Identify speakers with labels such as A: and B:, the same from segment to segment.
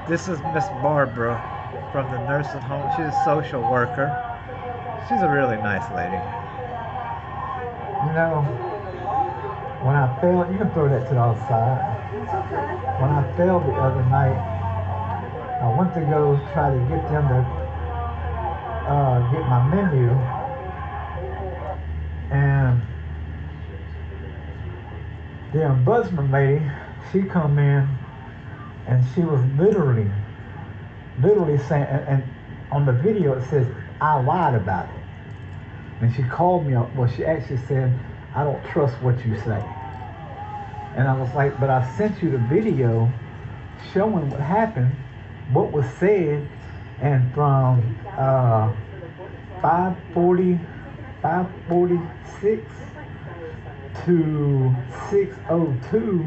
A: This is Miss Barbara from the nursing home. She's a social worker. She's a really nice lady.
B: You know, when I fell, you can throw that to the other side. When I fell the other night, I went to go try to get them to get my menu, and the ombudsman lady, she come in and she was literally saying, and on the video it says I lied about it, and she called me up. Well, she actually said, I don't trust what you say, and I was like, but I sent you the video showing what happened, what was said, and from 540, 546 to 602,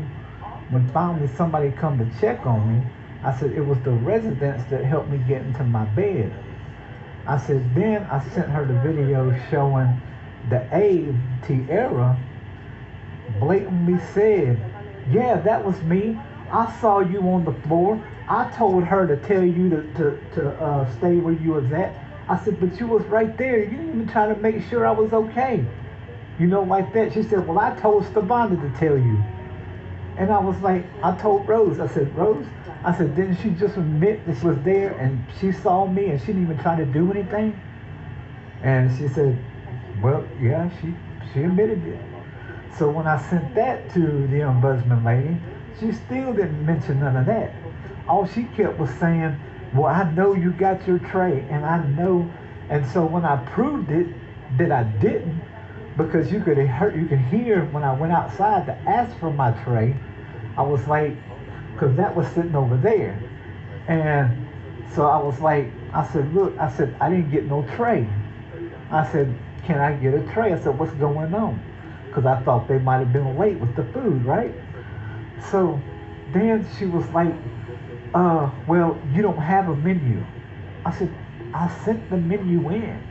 B: when finally somebody come to check on me, I said it was the residents that helped me get into my bed. I said then I sent her the video showing the aide, Tierra, blatantly said, yeah, that was me. I saw you on the floor. I told her to tell you to stay where you was at. I said, but you was right there. You didn't even try to make sure I was okay. You know, like that. She said, well, I told Stavanda to tell you. And I was like, I told Rose, I said, Rose, I said, didn't she just admit that she was there and she saw me and she didn't even try to do anything? And she said, well, yeah, she admitted it. So when I sent that to the ombudsman lady, she still didn't mention none of that. All she kept was saying, well, I know you got your tray, and I know. And so when I proved it that I didn't, because you could hear when I went outside to ask for my tray, I was like, because that was sitting over there. And so I was like, I said, look, I said, I didn't get no tray. I said, can I get a tray? I said, what's going on? Because I thought they might have been late with the food, right? So then she was like, well, you don't have a menu. I said, I sent the menu in.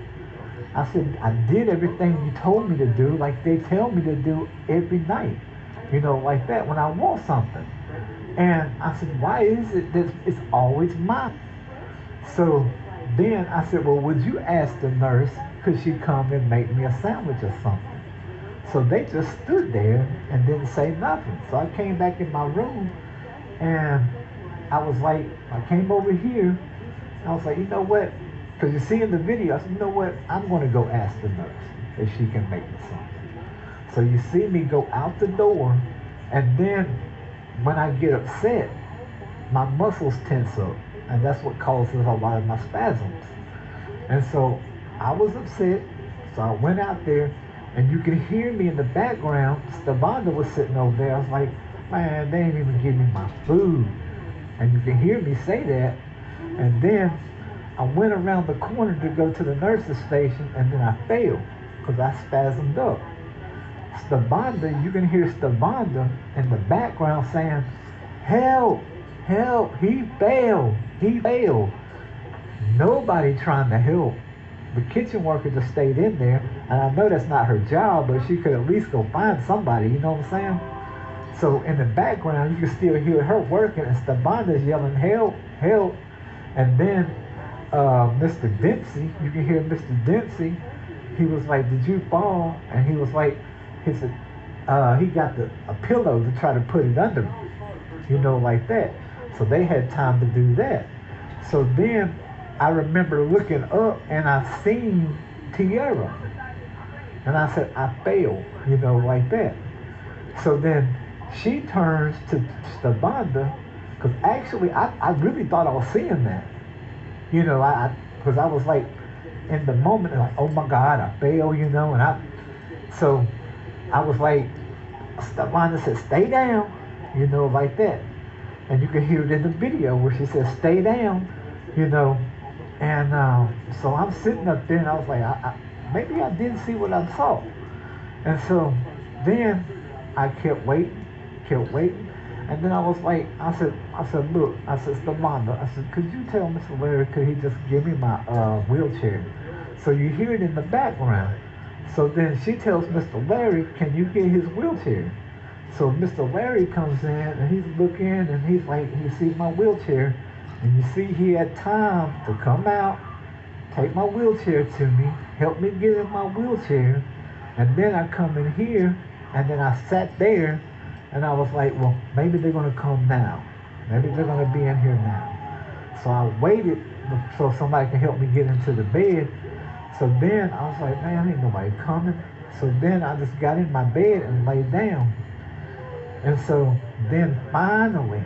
B: I said, I did everything you told me to do, like they tell me to do every night, you know, like that when I want something. And I said, why is it that it's always mine? So then I said, well, would you ask the nurse, could she come and make me a sandwich or something? So they just stood there and didn't say nothing. So I came back in my room and I was like, I came over here. I was like, you know what? Because you see in the video, I said, you know what? I'm going to go ask the nurse if she can make me something. So you see me go out the door, and then when I get upset, my muscles tense up, and that's what causes a lot of my spasms. And so I was upset, so I went out there, and you can hear me in the background. Stavanda was sitting over there. I was like, man, they ain't even giving me my food. And you can hear me say that. And then I went around the corner to go to the nurse's station, and then I failed because I spasmed up. Stavanda, you can hear Stavanda in the background saying, help, help, he failed. Nobody trying to help. The kitchen worker just stayed in there, and I know that's not her job, but she could at least go find somebody, you know what I'm saying? So in the background, you can still hear her working, and Stabanda's yelling, help, help. And then Mr. Dempsey, you can hear Mr. Dempsey, he was like, did you fall? And he was like, he said, he got a pillow to try to put it under me, you know, like that. So they had time to do that. So then I remember looking up and I seen Tierra. And I said, I failed, you know, like that. So then she turns to Stabanda, because actually I really thought I was seeing that. You know, because I was like, in the moment, like, oh my God, I failed, you know, and so I was like, Stabanda said, stay down, you know, like that. And you can hear it in the video where she says, stay down, you know. And so I'm sitting up there and I was like, maybe I didn't see what I saw. And so then I kept waiting. And then I was like, look, I said, Stamanda, I said, could you tell Mr. Larry, could he just give me my wheelchair? So you hear it in the background. So then she tells Mr. Larry, can you get his wheelchair? So Mr. Larry comes in and he's looking and he's like, he sees my wheelchair. And you see, he had time to come out, take my wheelchair to me, help me get in my wheelchair, and then I come in here, and then I sat there, and I was like, well, maybe they're gonna come now. Maybe they're gonna be in here now. So I waited so somebody can help me get into the bed. So then I was like, man, ain't nobody coming. So then I just got in my bed and laid down. And so then finally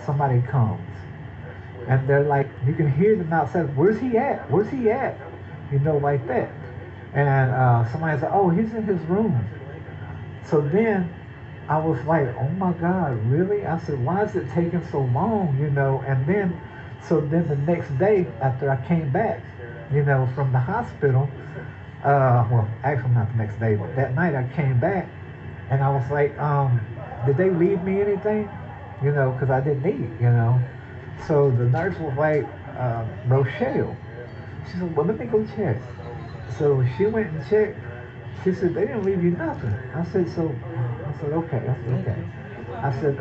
B: somebody comes. And they're like, you can hear them outside, where's he at? Where's he at? You know, like that. And somebody said, oh, he's in his room. So then I was like, oh my God, really? I said, why is it taking so long, you know? And then, so then the next day after I came back, you know, from the hospital, well, actually not the next day, but that night I came back and I was like, did they leave me anything? You know, because I didn't eat, you know. So the nurse was like, Rochelle. She said, well, let me go check. So she went and checked. She said, they didn't leave you nothing. I said, okay. I said, okay. I said,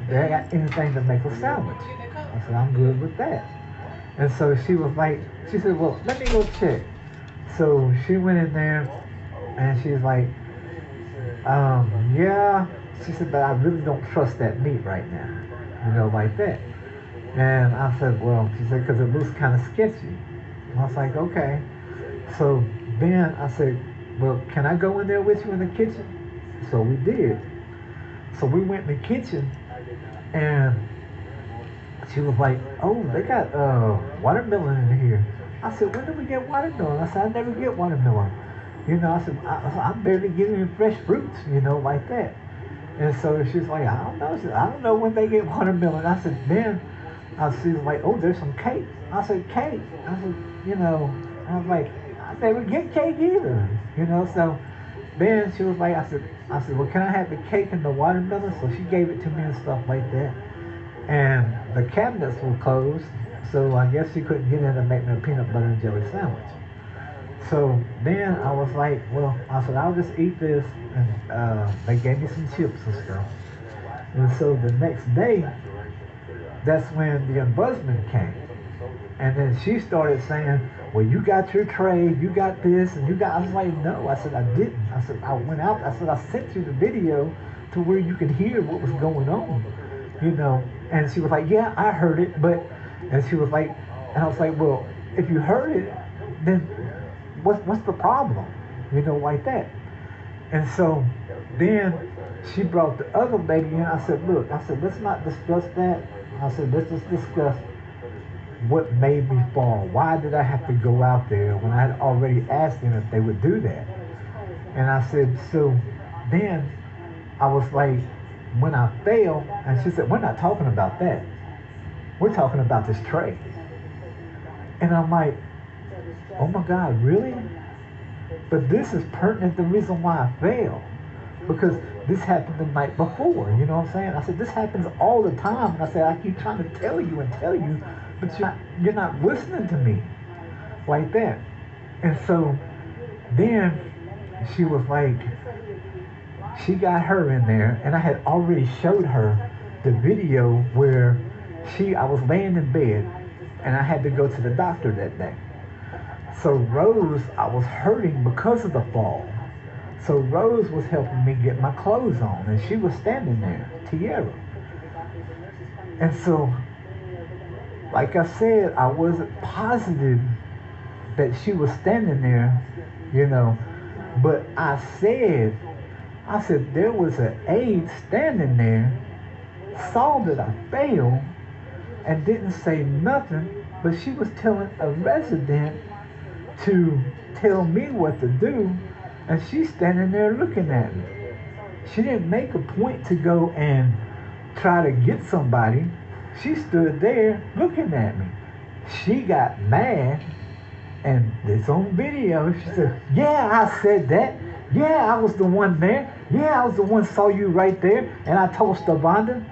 B: they got anything to make a sandwich? I said, I'm good with that. And so she was like, she said, well, let me go check. So she went in there and she's like, yeah. She said, but I really don't trust that meat right now. You know, like that. And I said, well, she said, because it looks kind of sketchy. And I was like, okay. So then I said, well, can I go in there with you in the kitchen? So we did. So we went in the kitchen and she was like, oh, they got watermelon in here. I said, when do we get watermelon? I said, I never get watermelon. You know, I said, I'm barely getting fresh fruits, you know, like that. And so she's like, I don't know. She said, I don't know when they get watermelon. I said, then she was like, oh, there's some cake. I said, cake? I said, you know, I was like, I never get cake either. You know, so then she was like, I said, well, can I have the cake and the watermelon? So she gave it to me and stuff like that. And the cabinets were closed, so I guess she couldn't get in to make me a peanut butter and jelly sandwich. So then I was like, well, I said, I'll just eat this. And they gave me some chips and stuff. And so the next day, that's when the ombudsman came. And then she started saying, well, you got your tray, you got this, and you got, I was like, no. I said, I didn't. I said, I went out, I said, I sent you the video to where you could hear what was going on, you know. And she was like, yeah, I heard it, but, and she was like, and I was like, well, if you heard it, then what's the problem? You know, like that. And so then she brought the other lady in. I said, look, I said, let's not discuss that. I said, let's just discuss what made me fall. Why did I have to go out there when I had already asked them if they would do that? And I said, so then I was like, when I fell, and she said, we're not talking about that. We're talking about this tray. And I'm like, oh my God, really? But this is pertinent, the reason why I fell. Because this happened the night before, you know what I'm saying? I said, this happens all the time. And I said, I keep trying to tell you, but you're not listening to me like that. And so then she was like, she got her in there, and I had already showed her the video where I was laying in bed, and I had to go to the doctor that day. So Rose, I was hurting because of the fall. So Rose was helping me get my clothes on, and she was standing there, Tierra. And so, like I said, I wasn't positive that she was standing there, you know, but I said, there was an aide standing there, saw that I failed, and didn't say nothing, but she was telling a resident to tell me what to do, and she's standing there looking at me. She didn't make a point to go and try to get somebody. She stood there looking at me. She got mad, and it's on video. She said, yeah, I said that. Yeah, I was the one there. Yeah, I was the one saw you right there. And I told Stavanda.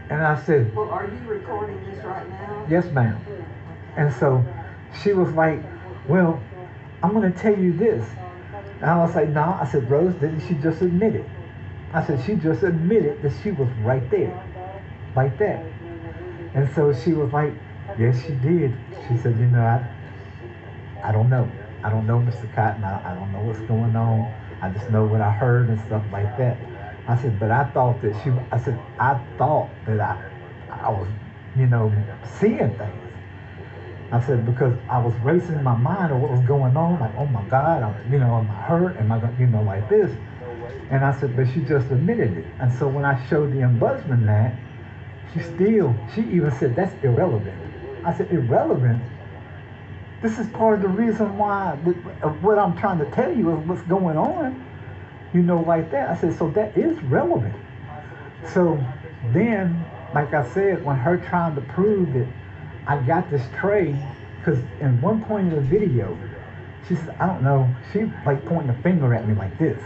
B: And I said,
C: well, are you recording this right now?
B: Yes, ma'am. And so she was like, well, I'm going to tell you this. And I was like, no. I said, Rose, didn't she just admit it? I said, she just admitted that she was right there. Like that. And so she was like, yes, she did. She said, I don't know. I don't know, Mr. Cotton. I don't know what's going on. I just know what I heard and stuff like that. I said, but I thought that I thought that I was, seeing things. I said, because I was racing in my mind of what was going on, like, oh my God, am I hurt? Am I, like this? And I said, but she just admitted it. And so when I showed the ombudsman that, she even said, that's irrelevant. I said, irrelevant? This is part of the reason why, what I'm trying to tell you is what's going on, like that. I said, so that is relevant. So then, like I said, when her trying to prove that I got this tray, because in one point in the video, she said, I don't know, she like pointing a finger at me like this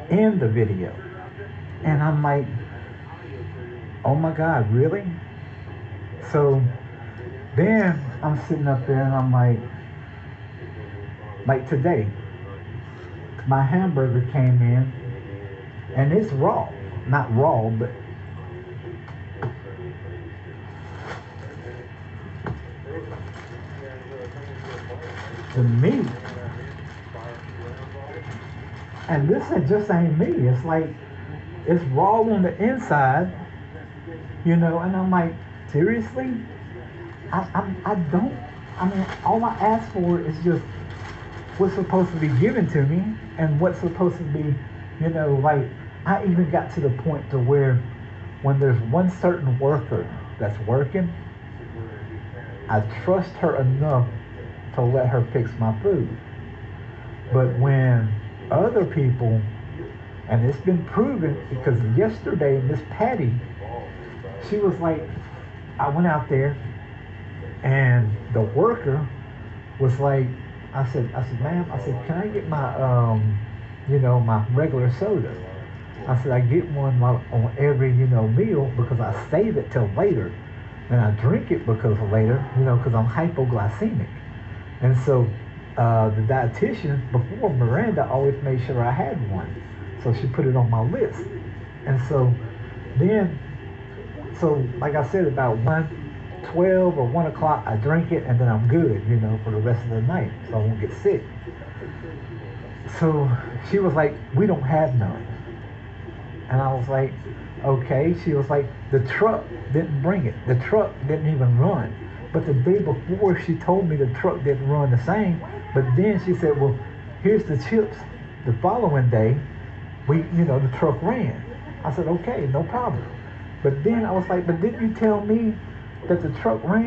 B: in the video. And I'm like, oh my God, really? So then I'm sitting up there and I'm like today, my hamburger came in and it's raw. Not raw, but the meat. And this just ain't me. It's like, it's raw on the inside, and I'm like, seriously? All I ask for is just what's supposed to be given to me and what's supposed to be, like, I even got to the point to where when there's one certain worker that's working, I trust her enough to let her fix my food. But when other people, and it's been proven, because yesterday Miss Patty, she was like, I went out there and the worker was like, I said, ma'am, I said, can I get my, my regular soda? I said, I get one on every, meal because I save it till later. And I drink it because later, because I'm hypoglycemic. And so the dietitian, before Miranda, always made sure I had one. So she put it on my list. And so then, like I said, about 12 or 1 o'clock, I drink it and then I'm good, for the rest of the night. So I won't get sick. So she was like, we don't have none. And I was like, okay. She was like, the truck didn't bring it. The truck didn't even run. But the day before, she told me the truck didn't run the same. But then she said, well, here's the chips. The following day, the truck ran. I said, okay, no problem. But then I was like, but didn't you tell me that the truck ran?